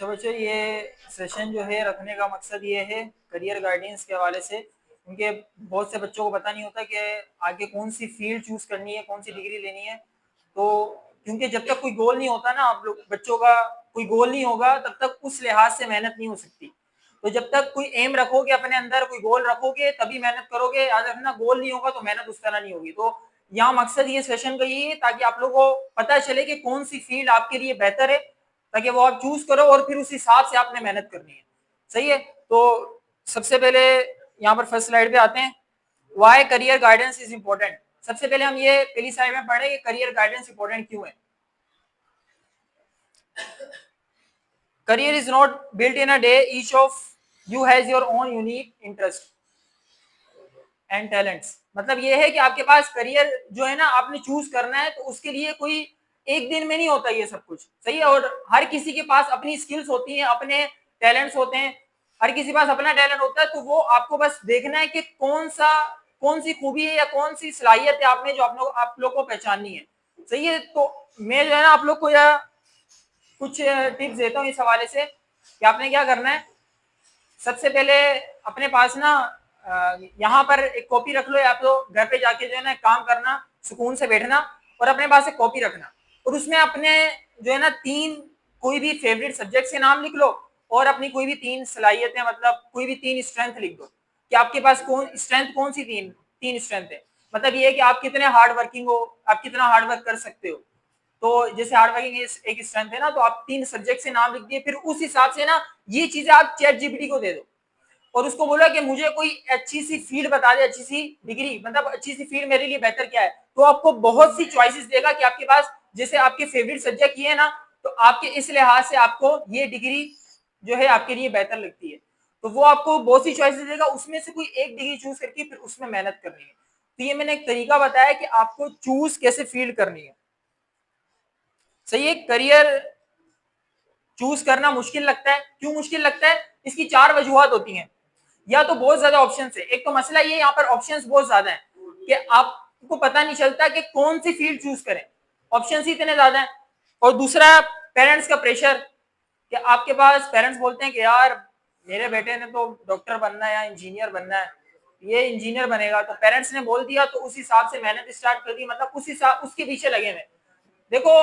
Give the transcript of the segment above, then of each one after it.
बच्चों ये सेशन जो है रखने का मकसद ये है करियर गाइडेंस के हवाले से, क्योंकि बहुत से बच्चों को पता नहीं होता कि आगे कौन सी फील्ड चूज करनी है, कौन सी डिग्री लेनी है। तो क्योंकि जब तक कोई गोल नहीं होता ना, आप लोग बच्चों का कोई गोल नहीं होगा तब तक उस लिहाज से मेहनत नहीं हो सकती। तो जब तक कोई एम रखोगे, अपने अंदर कोई गोल रखोगे तभी मेहनत करोगे। याद रखना, गोल नहीं होगा तो मेहनत उस तरह नहीं होगी। तो यहाँ मकसद ये सेशन का ये है ताकि आप लोगों को पता चले कि कौन सी फील्ड आपके लिए बेहतर है, ताकि वो आप चूज करो और फिर उस हिसाब से आपने मेहनत करनी है। सही है। तो सबसे पहले यहाँ पर फर्स्ट स्लाइड पे आते हैं, why career guidance is important. सबसे पहले हम ये पहली स्लाइड में पढ़े कि करियर गाइडेंस इंपॉर्टेंट क्यों है। Career is not built in a day, each of you has your own unique interest and talents. मतलब ये है कि आपके पास करियर जो है ना, आपने चूज करना है तो उसके लिए कोई एक दिन में नहीं होता ये सब कुछ। सही है। और हर किसी के पास अपनी स्किल्स होती हैं, अपने टैलेंट्स होते हैं, हर किसी के पास अपना टैलेंट होता है। तो वो आपको बस देखना है कि कौन सी खूबी है या कौन सी सलाहियत है आपने जो आप लोग को पहचाननी है। सही है। तो मैं जो है ना आप लोग को यह कुछ टिप्स देता हूँ इस हवाले से कि आपने क्या करना है। सबसे पहले अपने पास ना यहाँ पर एक कॉपी रख लो, या तो घर पे जाके जो है ना काम करना, सुकून से बैठना और अपने पास एक कॉपी रखना, और उसमें अपने जो है ना कोई भी फेवरेट सब्जेक्ट के नाम लिख लो और अपनी कोई भी 3 सलाहियतें, मतलब कोई भी 3 स्ट्रेंथ लिख दो कि आपके पास कौन सी तीन स्ट्रेंथ है। मतलब ये है कि आप कितने हार्ड वर्किंग हो, आप कितना हार्ड वर्क कर सकते हो। तो जैसे हार्ड वर्किंग एक स्ट्रेंथ है ना, तो आप 3 सब्जेक्ट से नाम लिख दिए, फिर उस हिसाब से ना ये चीजें आप चैट जीपीटी को दे दो और उसको बोला कि मुझे कोई अच्छी सी फील्ड बता दे, अच्छी सी डिग्री, मतलब अच्छी सी फील्ड मेरे लिए बेहतर क्या है। तो आपको बहुत सी चॉइसेस देगा कि आपके पास जैसे आपके फेवरेट सब्जेक्ट ये है ना, तो आपके इस लिहाज से आपको ये डिग्री जो है आपके लिए बेहतर लगती है। तो वो आपको बहुत सी चॉइसेस देगा, उसमें से कोई एक डिग्री चूज करके फिर उसमें मेहनत करनी है। तो ये मैंने एक तरीका बताया कि आपको चूज कैसे फील्ड करनी है। सही है। करियर चूज करना मुश्किल लगता है, क्यों मुश्किल लगता है? इसकी 4 वजूहत होती हैं। या तो बहुत ज्यादा ऑप्शन है, एक तो मसला ये यहाँ पर ऑप्शंस बहुत ज्यादा है कि आपको पता नहीं चलता कि कौन सी फील्ड चूज करें, ऑप्शंस ही इतने ज्यादा हैं। और दूसरा पेरेंट्स का प्रेशर, कि आपके पास पेरेंट्स बोलते हैं कि यार मेरे बेटे ने तो डॉक्टर बनना है या इंजीनियर बनना है, ये इंजीनियर बनेगा, तो पेरेंट्स ने बोल दिया तो उस हिसाब से मेहनत स्टार्ट कर दी, मतलब उस हिसाब उसके पीछे लगे हुए। देखो,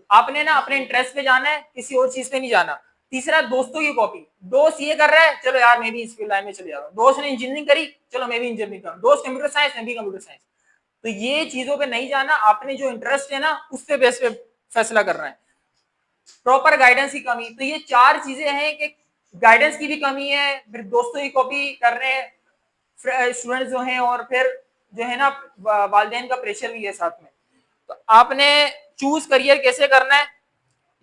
आपने ना अपने इंटरेस्ट पे जाना है, किसी और चीज पे नहीं जाना। तीसरा, दोस्तों की कॉपी। दोस्त ये कर रहा है, चलो यार मैं भी इस फील्ड लाइन में चले जा रहा हूँ। दोस्त ने इंजीनियरिंग करी, चलो मैं भी इंजीनियरिंग करूँ। दोस्त कंप्यूटर साइंस, मैं भी कंप्यूटर साइंस। तो ये चीजों पे नहीं जाना, आपने जो इंटरेस्ट है ना उस पे बेस पे फैसला करना है। प्रॉपर गाइडेंस की कमी, तो ये 4 चीजें हैं कि गाइडेंस की भी कमी है, फिर दोस्तों की कॉपी कर रहे हैं स्टूडेंट जो हैं, और फिर जो है ना वालिदैन का प्रेशर भी है साथ में। तो आपने चूज करियर कैसे करना है,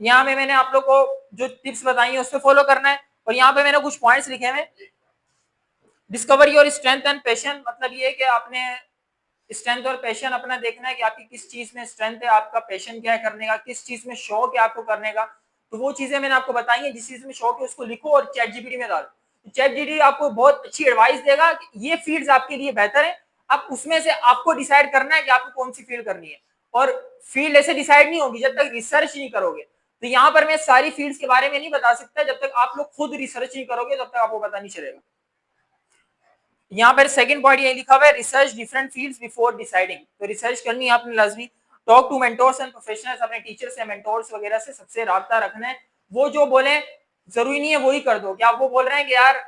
यहाँ पे मैंने आप लोग को जो टिप्स बताई है उससे फॉलो करना है। और यहाँ पे मैंने कुछ पॉइंट्स लिखे हैं। Discover your strength and passion, मतलब ये है कि आपने स्ट्रेंथ और पैशन अपना देखना है कि आपकी किस चीज में स्ट्रेंथ है, आपका पैशन क्या है करने का, किस चीज में शौक है आपको करने का। तो वो चीजें मैंने आपको बताई है, जिस चीज में शौक है उसको लिखो और चैट जीपीटी में डालो। चैट जीपीटी आपको बहुत अच्छी एडवाइस देगा कि ये फील्ड्स आपके लिए बेहतर है। अब उसमें से आपको डिसाइड करना है कि आपको कौन सी फील्ड करनी है। और फील्ड ऐसे डिसाइड नहीं होगी जब तक रिसर्च नहीं करोगे। तो यहाँ पर मैं सारी फील्ड्स के बारे में नहीं बता सकता, जब तक आप लोग खुद रिसर्च नहीं करोगे तब तक आपको पता नहीं चलेगा। यहाँ पर सेकंड पॉइंट ये लिखा हुआ है, research different fields before deciding. तो रिसर्च करनी है आपने लाजमी। Talk to mentors and professionals, अपने टीचर्स या मेंटोर्स वगैरह से सबसे राब्ता रखना है। वो जो बोले जरूरी नहीं है वही कर दो। क्या वो बोल रहे हैं कि यार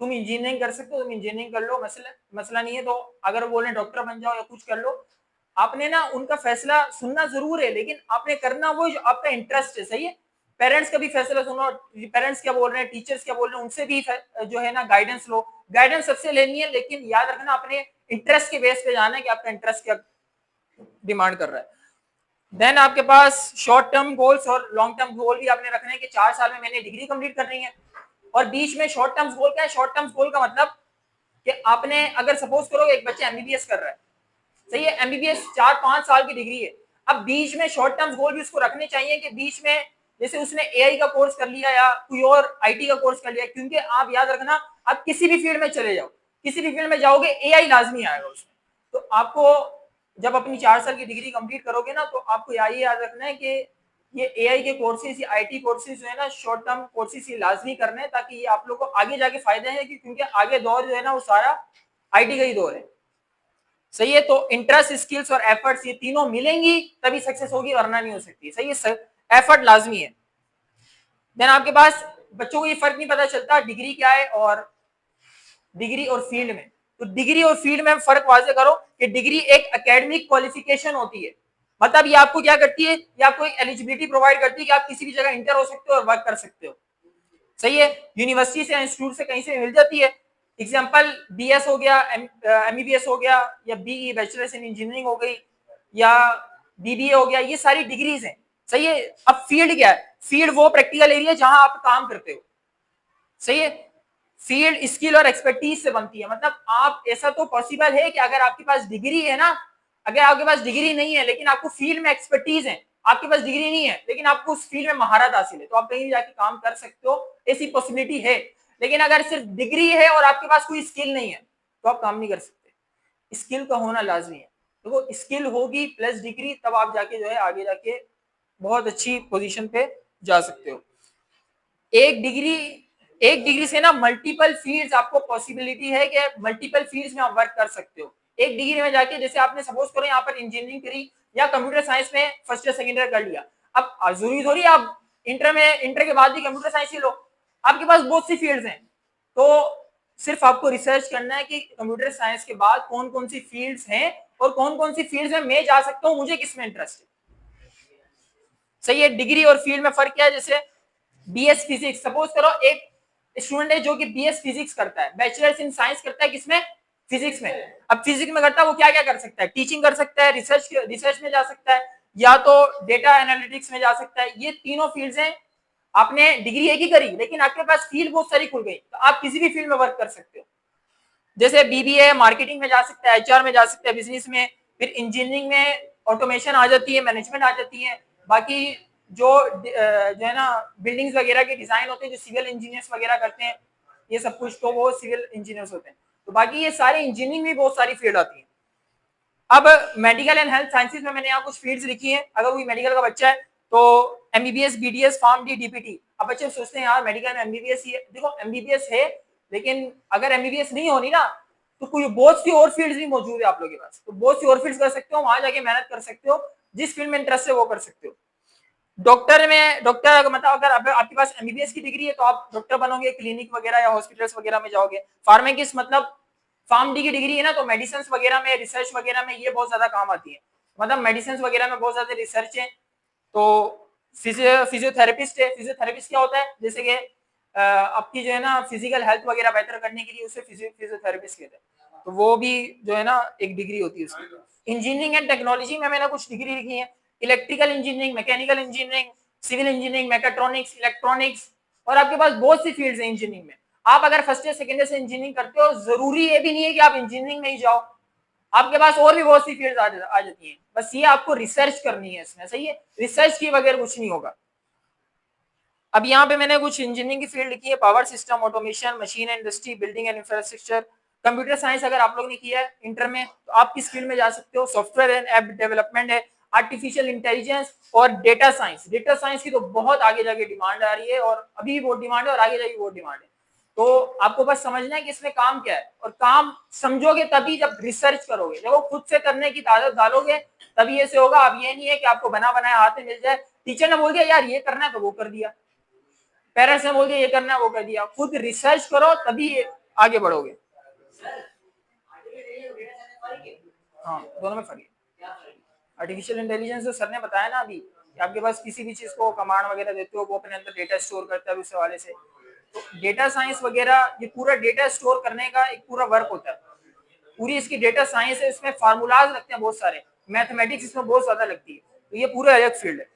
तुम इंजीनियरिंग कर सकते हो, तुम इंजीनियरिंग कर लो, मसला नहीं है। तो अगर वो बोले डॉक्टर बन जाओ या कुछ कर लो, आपने ना उनका फैसला सुनना जरूर है, लेकिन आपने करना वो जो आपका इंटरेस्ट है। सही है। पेरेंट्स का भी फैसला सुनो, पेरेंट्स क्या बोल रहे हैं, टीचर्स क्या बोल रहे हैं, उनसे भी जो है ना गाइडेंस लो। गाइडेंस सबसे लेनी है, लेकिन याद रखना अपने इंटरेस्ट के बेस पे जाना है कि आपका इंटरेस्ट क्या डिमांड कर रहा है। देन आपके पास शॉर्ट टर्म गोल्स और लॉन्ग टर्म गोल भी आपने रखने हैं कि 4 साल में मैंने डिग्री कंप्लीट करनी है। और बीच में शॉर्ट टर्म गोल क्या है? शॉर्ट टर्म गोल का मतलब कि आपने अगर सपोज करो एक बच्चा एमबीबीएस कर रहा है, सही है, एमबीबीएस 4-5 साल की डिग्री है। अब बीच में शॉर्ट टर्म गोल भी उसको रखने चाहिए कि बीच में जैसे उसने एआई का कोर्स कर लिया या कोई और आईटी का कोर्स कर लिया, क्योंकि आप याद रखना, आप किसी भी फील्ड में चले जाओ, किसी भी फील्ड में जाओगे एआई लाजमी आएगा उसमें। तो आपको जब अपनी 4 साल की डिग्री कंप्लीट करोगे ना, तो आपको यही याद रखना है कि ये एआई के कोर्सेज, ये आईटी कोर्सेज जो है ना, शॉर्ट टर्म कोर्सेज ये लाजमी करने हैं, ताकि ये आप लोग को आगे जाके फायदे हैं, क्योंकि आगे दौर जो है ना वो सारा आईटी का ही दौर है। सही है, तो इंटरेस्ट, स्किल्स और एफर्ट्स ये तीनों मिलेंगी तभी सक्सेस होगी, वरना नहीं हो सकती। सही है, एफर्ट लाजमी है। देन आपके पास बच्चों को ये फर्क नहीं पता चलता डिग्री क्या है और डिग्री और फील्ड में। तो डिग्री और फील्ड में फर्क वाजे करो कि डिग्री एक एकेडमिक क्वालिफिकेशन होती है, मतलब ये आपको क्या करती है, ये आपको एक एलिजिबिलिटी प्रोवाइड करती है कि आप किसी भी जगह इंटर हो सकते हो और वर्क कर सकते हो। सही है, यूनिवर्सिटी से, इंस्टीट्यूट से, कहीं से मिल जाती है। एग्जाम्पल बीएस हो गया, एमबीबीएस हो गया, या बीई बैचलर्स इन इंजीनियरिंग हो गई, या बीबीए हो गया, ये सारी डिग्रीज हैं। सही है, अब फील्ड क्या है, फील्ड वो प्रैक्टिकल एरिया जहां आप काम करते हो। सही है, फील्ड स्किल और एक्सपर्टीज से बनती है, मतलब आप, ऐसा तो पॉसिबल है कि अगर आपके पास डिग्री है ना, अगर आपके पास डिग्री नहीं है लेकिन आपको फील्ड में एक्सपर्टीज है, आपके पास डिग्री नहीं है लेकिन आपको उस फील्ड में महारत हासिल है, तो आप कहीं जाके काम कर सकते हो, ऐसी पॉसिबिलिटी है। लेकिन अगर सिर्फ डिग्री है और आपके पास कोई स्किल नहीं है तो आप काम नहीं कर सकते, स्किल का होना लाजमी है। देखो, स्किल होगी प्लस डिग्री, तब आप जाके जो है आगे जाके बहुत अच्छी पोजीशन पे जा सकते हो। एक डिग्री से ना मल्टीपल फील्ड्स, आपको पॉसिबिलिटी है कि मल्टीपल फील्ड्स में आप वर्क कर सकते हो। एक डिग्री में जाके, जैसे आपने सपोज करो यहाँ पर इंजीनियरिंग करी या कंप्यूटर साइंस में फर्स्ट ईयर सेकंड ईयर कर लिया, अब जरूरी थोड़ी आप इंटर के बाद ही कंप्यूटर साइंस ही लो, आपके पास बहुत सी फील्ड्स हैं। तो सिर्फ आपको रिसर्च करना है कि कंप्यूटर साइंस के बाद कौन कौन सी फील्ड्स हैं और कौन कौन सी फील्ड्स में मैं जा सकता हूँ, मुझे किसमें इंटरेस्ट है। सही है, डिग्री और फील्ड में फर्क क्या है, जैसे बीएस फिजिक्स, सपोज करो एक स्टूडेंट है जो कि बीएस फिजिक्स करता है, बैचलर्स इन साइंस करता है, किसमें, फिजिक्स में। अब फिजिक्स में करता है वो क्या क्या कर सकता है, टीचिंग कर सकता है, रिसर्च में जा सकता है, या तो डेटा एनालिटिक्स में जा सकता है। ये तीनों फील्ड्स हैं। आपने डिग्री एक ही करी लेकिन आपके पास फील्ड बहुत सारी खुल गई, तो आप किसी भी फील्ड में वर्क कर सकते हो। जैसे बीबीए मार्केटिंग में जा सकता है, एचआर में जा सकता है, बिजनेस में, फिर इंजीनियरिंग में ऑटोमेशन आ जाती है, मैनेजमेंट आ जाती है। बाकी जो है ना बिल्डिंग्स वगैरह के डिजाइन होते हैं, जो सिविल इंजीनियर्स वगैरह करते हैं, ये सब कुछ तो वो सिविल इंजीनियर्स होते हैं। तो बाकी ये सारे इंजीनियरिंग में बहुत सारी फील्ड आती है। अब मेडिकल एंड हेल्थ साइंसेज में मैंने यहाँ कुछ फील्ड्स लिखी हैं। अगर कोई मेडिकल का बच्चा है तो MBBS, BDS, pharm D, DPT. अब बच्चे सोचते हैं यार मेडिकल में एमबीबीएस ही है, देखो एमबीबीएस है, लेकिन अगर एमबीबीएस नहीं होनी ना तो कोई बहुत सी और फील्ड्स भी मौजूद है आप लोगों के पास, तो बहुत सी और फील्ड्स कर सकते हो, वहां जाके मेहनत कर सकते हो, जिस फील्ड में इंटरेस्ट है वो कर सकते हो। डॉक्टर मतलब अगर आपके पास एमबीबीएस की डिग्री है तो आप डॉक्टर बनोगे, क्लिनिक वगैरह या हॉस्पिटल्स वगैरह में जाओगे। फार्मेकिस्ट मतलब फार्म डी की डिग्री है ना, तो मेडिसिन वगैरह में, रिसर्च वगैरह में ये बहुत ज्यादा काम आती है, मतलब मेडिसिन वगैरह में बहुत ज्यादा रिसर्च है। तो फिजियोथेरेपिस्ट है, फिजियोथेरेपिस्ट क्या होता है, जैसे कि आपकी जो है ना फिजिकल हेल्थ वगैरह बेहतर करने के लिए उसे फिजियोथेरेपिस्ट कहते हैं, तो वो भी जो है ना एक डिग्री होती है उसकी। इंजीनियरिंग एंड टेक्नोलॉजी में मैंने कुछ डिग्री लिखी है, electrical engineering, mechanical engineering, civil engineering, mechatronics, electronics, और आपके पास बहुत सी फील्ड्स हैं इंजीनियरिंग में। आप अगर फर्स्ट ईयर सेकंड ईयर से इंजीनियरिंग करते हो, जरूरी ये भी नहीं है कि आप इंजीनियरिंग में ही जाओ, आपके पास और भी बहुत सी फील्ड्स आ जाती हैं, बस ये आपको रिसर्च करनी है इसमें। सही है, रिसर्च के बगैर कुछ नहीं होगा। अब यहाँ पे मैंने कुछ इंजीनियरिंग की फील्ड लिखी है, power system, automation, machine industry, building and infrastructure. Computer science अगर आप लोग ने किया है इंटर में तो आप किस फील्ड में जा सकते हो, सॉफ्टवेयर एंड ऐप डेवलपमेंट है, आर्टिफिशियल इंटेलिजेंस और डेटा साइंस। डेटा साइंस की तो बहुत आगे जाके डिमांड आ रही है, और अभी भी बहुत डिमांड है और आगे जाके बहुत डिमांड है। तो आपको बस समझना है कि इसमें काम क्या है, और काम समझोगे तभी जब रिसर्च करोगे। देखो, खुद से करने की आदत डालोगे तभी ऐसे होगा। अब ये नहीं है कि आपको बना बनाया हाथ में मिल जाए, टीचर ने बोल दिया यार ये करना है तो वो कर दिया, पेरेंट्स ने बोल दिया ये करना है वो कर दिया। खुद रिसर्च करो तभी आगे बढ़ोगे। हाँ, दोनों में फर्क है। आर्टिफिशियल इंटेलिजेंस जो सर ने बताया ना अभी, कि आपके पास किसी भी चीज को कमांड वगैरह देते हो, वो अपने अंदर डेटा स्टोर करता है, उस हवाले से तो डेटा साइंस वगैरह, ये पूरा डेटा स्टोर करने का एक पूरा वर्क होता है, पूरी इसकी डेटा साइंस है। इसमें फार्मूलाज लगते हैं बहुत सारे, मैथमेटिक्स इसमें बहुत ज्यादा लगती है, तो ये पूरा अलग फील्ड है।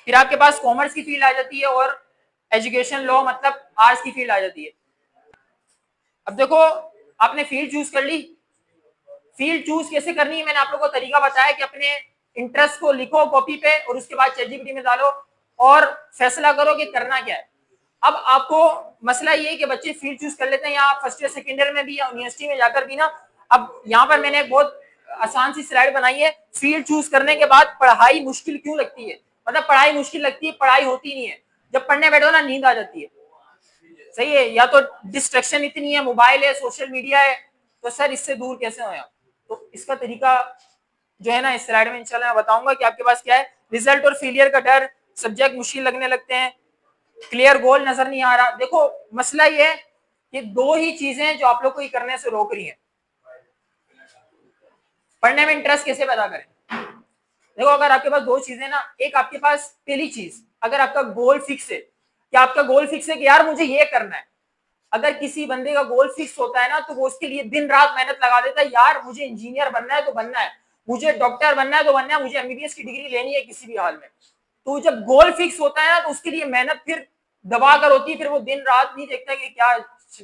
फिर आपके पास कॉमर्स की फील्ड आ जाती है, और एजुकेशन लॉ मतलब आर्ट्स की फील्ड आ जाती है। अब देखो, आपने फील्ड चूज कर ली, फील्ड चूज कैसे करनी है मैंने आप लोगों को तरीका बताया कि अपने इंटरेस्ट को लिखो कॉपी पे और उसके बाद चैटजीपीटी में डालो और फैसला करो कि करना क्या है। अब आपको मसला ये है कि बच्चे फील्ड चूज कर लेते हैं यहाँ फर्स्ट ईयर सेकेंड ईयर में भी या यूनिवर्सिटी में जाकर भी ना। अब यहाँ पर मैंने एक बहुत आसान सी स्लाइड बनाई है। फील्ड चूज करने के बाद पढ़ाई मुश्किल क्यों लगती है, मतलब पढ़ाई मुश्किल लगती है, पढ़ाई होती नहीं है। जब पढ़ने बैठो ना नींद आ जाती है, सही है, या तो डिस्ट्रैक्शन इतनी है, मोबाइल है, सोशल मीडिया है, तो सर इससे दूर कैसे हो आप। तो इसका तरीका जो है ना इस स्लाइड में इंशाल्लाह मैं बताऊंगा कि आपके पास क्या है। रिजल्ट और फेलियर का डर, सब्जेक्ट मुश्किल लगने लगते हैं, क्लियर गोल नजर नहीं आ रहा। देखो मसला ये है कि दो ही चीजें जो आप लोग को ये करने से रोक रही हैं। पढ़ने में इंटरेस्ट कैसे पैदा करें, देखो अगर आपके पास दो चीजें ना, एक आपके पास पहली चीज, अगर आपका गोल फिक्स है कि आपका गोल फिक्स है कि यार मुझे ये करना है, अगर किसी बंदे का गोल फिक्स होता है ना तो वो उसके लिए दिन रात मेहनत लगा देता है। यार मुझे इंजीनियर बनना है तो बनना है, मुझे डॉक्टर बनना है तो बनना है, मुझे एमबीबीएस की डिग्री लेनी है किसी भी हाल में। तो जब गोल फिक्स होता है ना तो उसके लिए मेहनत फिर दबा कर होती है, फिर वो दिन रात नहीं देखता कि क्या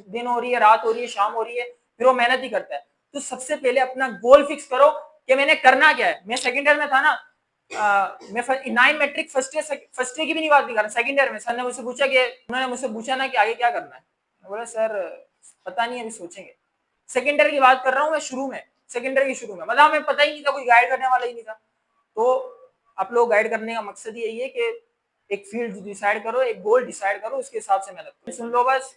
दिन हो रही है, रात हो रही है, शाम हो रही है, फिर वो मेहनत ही करता है। तो सबसे पहले अपना गोल फिक्स करो कि मैंने करना क्या है। मैं सेकेंड ईयर में था ना, मैं 9 मैट्रिक फर्स्ट ईयर की भी नहीं बात नहीं कर रहा, सेकेंड ईयर में सर ने मुझसे पूछा कि उन्होंने मुझसे पूछा ना कि आगे क्या करना है, बोला सर पता नहीं अभी सोचेंगे। सेकेंड ईयर की बात कर रहा हूँ मैं, शुरू में सेकेंड ईयर की शुरू में, मतलब हमें पता ही नहीं था, कोई गाइड करने वाला ही नहीं था। तो आप लोग गाइड करने का मकसद यही है कि एक फील्ड डिसाइड करो, एक गोल डिसाइड करो, उसके हिसाब से मेहनत करो। सुन लो बस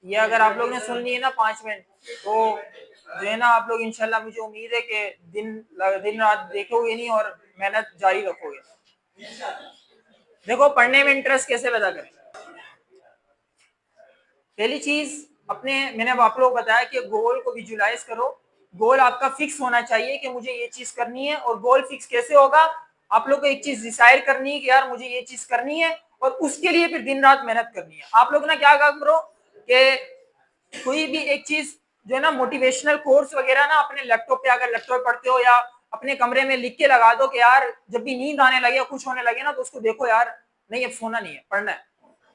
ये, अगर आप लोग ने सुन ली है ना 5 मिनट, तो जो है ना आप लोग इंशाल्लाह, मुझे उम्मीद है कि दिन रात देखोगे नहीं और मेहनत जारी रखोगे। देखो पढ़ने में इंटरेस्ट कैसे पैदा करें। पहली चीज अपने, मैंने अब आप लोग बताया कि गोल को विजुलाइज करो। गोल आपका फिक्स होना चाहिए कि मुझे ये चीज करनी है। और गोल फिक्स कैसे होगा, आप लोग को एक चीज डिसाइड करनी है कि यार मुझे ये चीज करनी है, और उसके लिए फिर दिन रात मेहनत करनी है। आप लोग ना क्या करो कि कोई भी एक चीज जो है ना, मोटिवेशनल कोर्स वगैरह ना अपने लैपटॉप पे, अगर लैपटॉप पढ़ते हो या अपने कमरे में लिख के लगा दो कि यार जब भी नींद आने लगे, कुछ होने लगे ना, तो उसको देखो यार नहीं अब सोना नहीं है, पढ़ना है।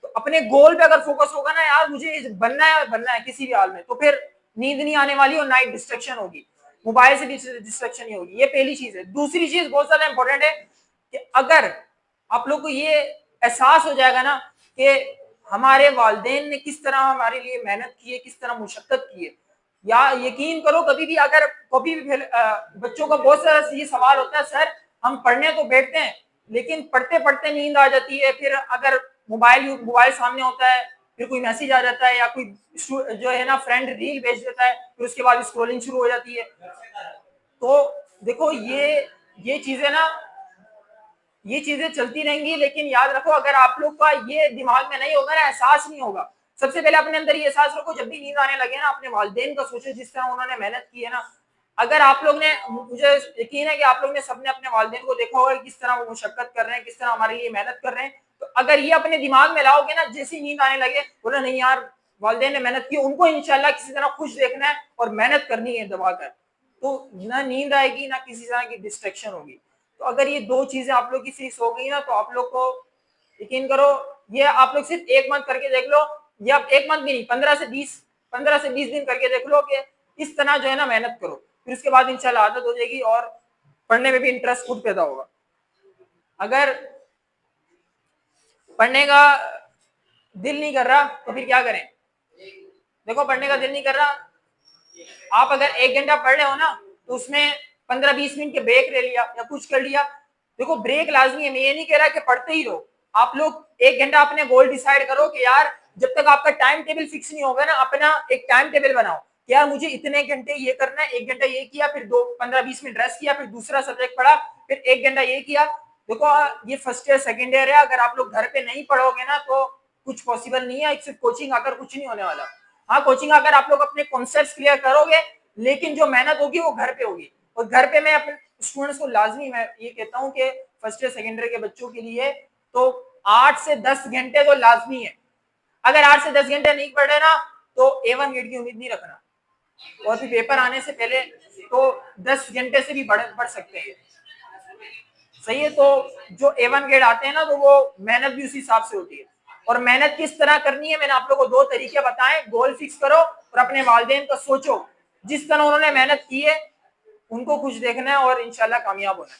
तो अपने गोल पे अगर फोकस होगा ना, यार मुझे बनना है किसी भी हाल में, तो फिर नींद नहीं आने वाली और नाइट डिस्ट्रैक्शन होगी, मोबाइल से डिस्ट्रैक्शन नहीं होगी। ये पहली चीज है। दूसरी चीज बहुत ज्यादा इंपॉर्टेंट है कि अगर आप लोग को ये एहसास हो जाएगा ना कि हमारे वालिदैन ने किस तरह हमारे लिए मेहनत की है, किस तरह मुशक्कत की है, या यकीन करो कभी भी अगर कभी भी बच्चों का बहुत सारा ये सवाल होता है, सर हम पढ़ने तो बैठते हैं लेकिन पढ़ते पढ़ते नींद आ जाती है, फिर अगर मोबाइल सामने होता है, फिर कोई मैसेज आ जाता है या कोई जो है ना फ्रेंड रील भेज देता है, फिर उसके बाद स्क्रोलिंग शुरू हो जाती है। तो देखो ये चीजें ना, ये चीजें चलती रहेंगी, लेकिन याद रखो अगर आप लोग का ये दिमाग में नहीं होगा ना, एहसास नहीं होगा। सबसे पहले अपने अंदर ये एहसास रखो, जब भी नींद आने लगे ना अपने वालिदैन का सोचो जिस तरह उन्होंने मेहनत की है ना। अगर आप लोग ने, मुझे यकीन है कि आप लोग ने सबने अपने वालिदैन को देखा होगा किस तरह वो मुशक्कत कर रहे हैं, किस तरह हमारे लिए मेहनत कर रहे हैं। तो अगर ये अपने दिमाग में लाओगे ना, जैसी नींद आने लगे बोला नहीं यार वालिदैन ने मेहनत की, उनको इंशाल्लाह किसी तरह खुश देखना है और मेहनत करनी है दबाकर, तो ना नींद आएगी ना किसी तरह की डिस्ट्रैक्शन होगी। तो अगर ये दो चीजें आप लोग की फिक्स हो गई ना, तो आप लोग को यकीन करो, ये आप लोग सिर्फ 1 मंथ करके देख लो, या 1 मंथ भी नहीं, 15 से 20 दिन करके देख लो कि इस तरह जो है ना मेहनत करो, फिर उसके बाद इंशाल्लाह आदत हो जाएगी और पढ़ने में भी इंटरेस्ट खुद पैदा होगा। अगर पढ़ने का दिल नहीं कर रहा तो फिर क्या करें। देखो पढ़ने का दिल नहीं कर रहा, आप अगर 1 घंटा पढ़ रहे हो ना, तो उसमें 15-20 मिनट के ब्रेक ले लिया या कुछ कर लिया। देखो ब्रेक लाजमी है, मैं ये नहीं कह रहा कि पढ़ते ही रहो। आप लोग 1 घंटा अपने गोल डिसाइड करो कि यार जब तक आपका टाइम टेबल फिक्स नहीं होगा ना, अपना एक टाइम टेबल बनाओ कि यार मुझे इतने घंटे ये करना है, 1 घंटा ये किया, फिर 15-20 मिनट रेस्ट किया, फिर दूसरा सब्जेक्ट पढ़ा, फिर 1 घंटा ये किया। देखो ये फर्स्ट ईयर सेकेंड ईयर है, अगर आप लोग घर पे नहीं पढ़ोगे ना तो कुछ पॉसिबल नहीं है, सिर्फ कोचिंग आकर कुछ नहीं होने वाला। हाँ कोचिंग अगर आप लोग अपने कॉन्सेप्ट क्लियर करोगे, लेकिन जो मेहनत होगी वो घर पे होगी। और घर पे मैं अपने स्टूडेंट्स को लाजमी मैं ये कहता हूँ कि फर्स्ट ईयर सेकेंड ईयर के बच्चों के लिए तो 8 से 10 घंटे तो लाजमी है। अगर 8 से 10 घंटे नहीं पढ़े ना तो A1 ग्रेड की उम्मीद नहीं रखना, और फिर पेपर आने से पहले तो 10 घंटे से भी बढ़ सकते हैं। सही है, तो जो A1 ग्रेड आते हैं ना, तो वो मेहनत भी उसी हिसाब से होती है। और मेहनत किस तरह करनी है, मैंने आप लोगों को 2 तरीके बताए। गोल फिक्स करो और अपने वालिदैन का सोचो, जिस तरह उन्होंने मेहनत की है उनको खुश देखना है और इंशाल्लाह कामयाब होना है।